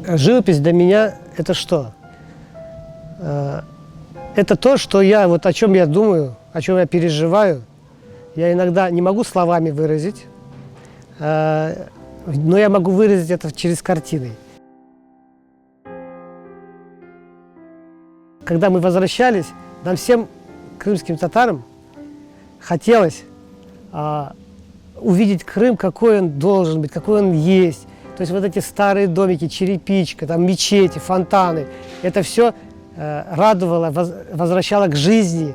Живопись для меня – это что? Это то, что я, вот о чем я думаю, о чем я переживаю. Я иногда не могу словами выразить, но я могу выразить это через картины. Когда мы возвращались, нам всем крымским татарам хотелось увидеть Крым, какой он должен быть, какой он есть. То есть вот эти старые домики, черепичка, там мечети, фонтаны, это все радовало, возвращало к жизни.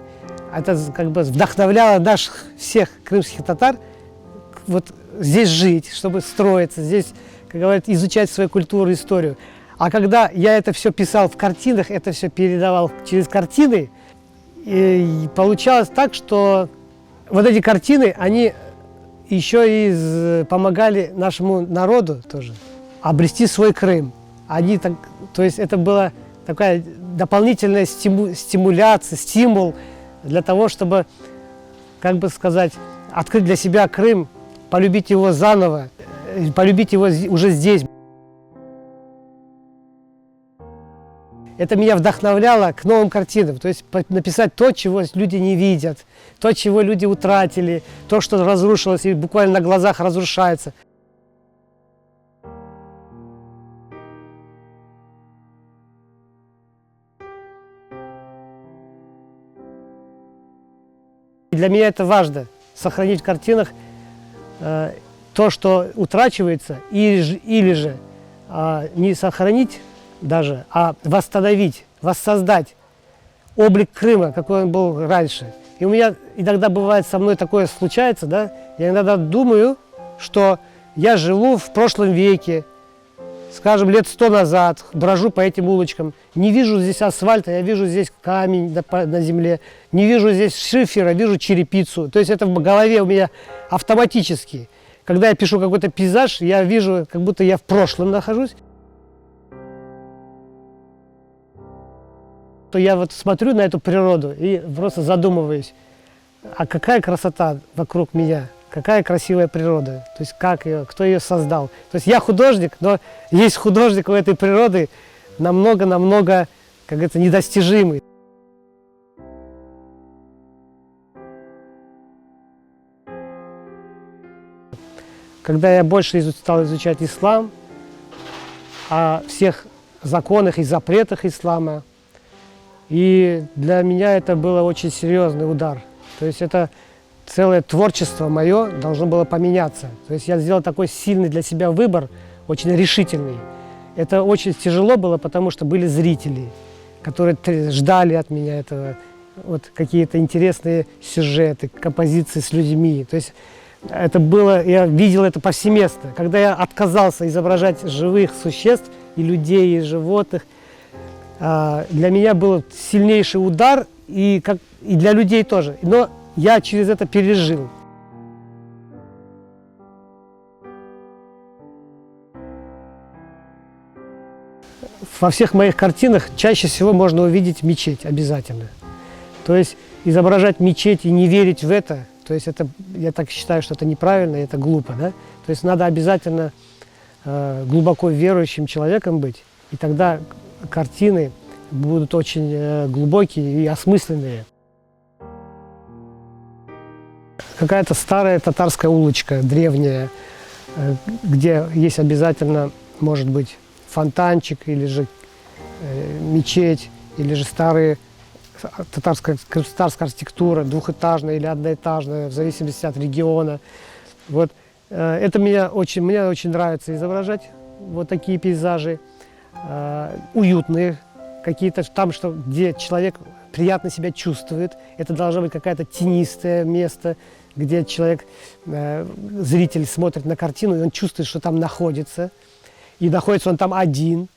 Это как бы вдохновляло наших всех крымских татар вот здесь жить, чтобы строиться, здесь, как говорят, изучать свою культуру, историю. А когда я это все писал в картинах, это все передавал через картины, и получалось так, что вот эти картины, они еще и помогали нашему народу тоже обрести свой Крым. Они так, то есть это была такая дополнительная стимуляция, стимул для того, чтобы, как бы сказать, открыть для себя Крым, полюбить его заново, полюбить его уже здесь. Это меня вдохновляло к новым картинам, то есть написать то, чего люди не видят, то, чего люди утратили, то, что разрушилось и буквально на глазах разрушается. Для меня это важно, сохранить в картинах то, что утрачивается, или же не сохранить даже, а восстановить, воссоздать облик Крыма, какой он был раньше. И у меня иногда бывает, со мной такое случается, да, я иногда думаю, что я живу в прошлом веке, скажем, лет 100 назад, брожу по этим улочкам, не вижу здесь асфальта, я вижу здесь камень на земле, не вижу здесь шифера, вижу черепицу. То есть это в голове у меня автоматически. Когда я пишу какой-то пейзаж, я вижу, как будто я в прошлом нахожусь. То я вот смотрю на эту природу и просто задумываюсь, а какая красота вокруг меня, какая красивая природа, то есть как ее, кто ее создал. То есть я художник, но есть художник у этой природы намного, как говорится, недостижимый. Когда я больше стал изучать ислам, о всех законах и запретах ислама, и для меня это был очень серьезный удар. То есть это целое творчество мое должно было поменяться. То есть я сделал такой сильный для себя выбор, очень решительный. Это очень тяжело было, потому что были зрители, которые ждали от меня этого, вот какие-то интересные сюжеты, композиции с людьми. То есть это было, я видел это повсеместно. Когда я отказался изображать живых существ, и людей, и животных, для меня был сильнейший удар, и для людей тоже. Но я через это пережил. Во всех моих картинах чаще всего можно увидеть мечеть обязательно. То есть изображать мечеть и не верить в это, то есть это, я так считаю, что это неправильно, это глупо, да? То есть надо обязательно глубоко верующим человеком быть, и тогда картины будут очень глубокие и осмысленные. Какая-то старая татарская улочка, древняя, где есть обязательно, может быть, фонтанчик, или же мечеть, или же старая татарская архитектура, двухэтажная или одноэтажная, в зависимости от региона. Вот. Это мне очень нравится изображать, вот такие пейзажи, уютные, какие-то там, где человек приятно себя чувствует. Это должно быть какое-то тенистое место, где человек, зритель смотрит на картину, и он чувствует, что там находится. И находится он там один.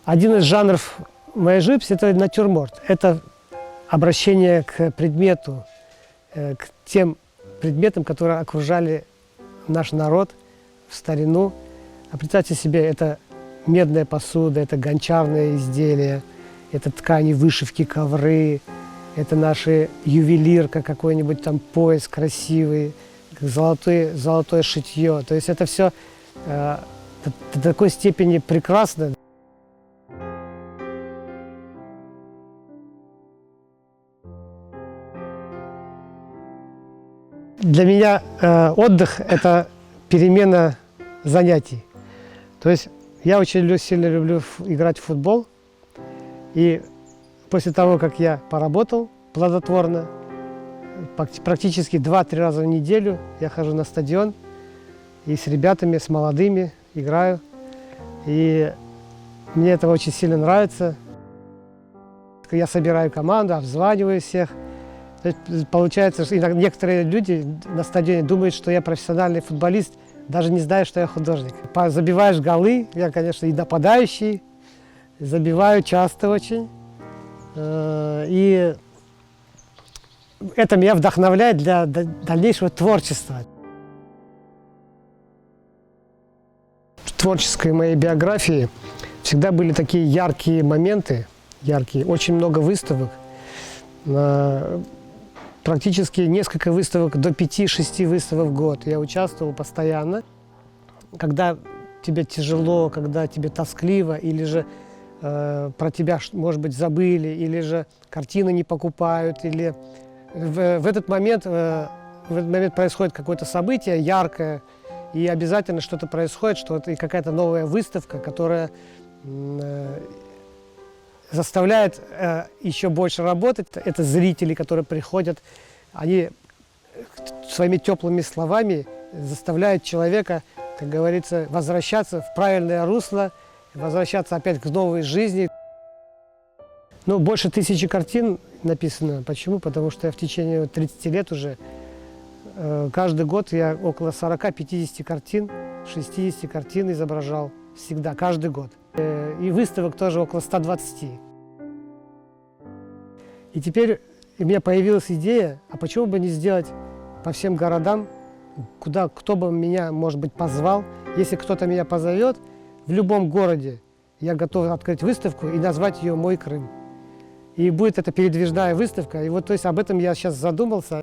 Один из жанров моей живописи – это натюрморт. Это обращение к предмету, к тем предметам, которые окружали наш народ в старину. А представьте себе, это медная посуда, это гончарные изделия, это ткани, вышивки, ковры, это наша ювелирка, какой-нибудь там пояс красивый, золотое шитье. То есть это все до такой степени прекрасно. Для меня отдых – это перемена занятий. То есть я очень сильно люблю играть в футбол. И после того, как я поработал плодотворно, практически 2-3 раза в неделю я хожу на стадион и с ребятами, с молодыми играю. И мне это очень сильно нравится. Я собираю команду, обзваниваю всех. То есть получается, что некоторые люди на стадионе думают, что я профессиональный футболист, даже не зная, что я художник. Забиваешь голы, я, конечно, и нападающий, забиваю часто очень. И это меня вдохновляет для дальнейшего творчества. В творческой моей биографии всегда были такие яркие моменты, очень много выставок. Практически несколько выставок, до 5-6 выставок в год. Я участвовал постоянно. Когда тебе тяжело, когда тебе тоскливо, или же про тебя, может быть, забыли, или же картины не покупают, или в этот момент происходит какое-то событие яркое, и обязательно что-то происходит, и какая-то новая выставка, которая заставляет еще больше работать. Это зрители, которые приходят, они своими теплыми словами заставляют человека, как говорится, возвращаться в правильное русло, возвращаться опять к новой жизни. Ну, больше 1000 картин написано. Почему? Потому что я в течение 30 лет уже, каждый год я около 40-50 картин, 60 картин изображал. Всегда, каждый год. И выставок тоже около 120. И теперь у меня появилась идея, а почему бы не сделать по всем городам, кто бы меня, может быть, позвал. Если кто-то меня позовет, в любом городе я готов открыть выставку и назвать ее «Мой Крым». И будет это передвижная выставка. И вот, то есть, об этом я сейчас задумался.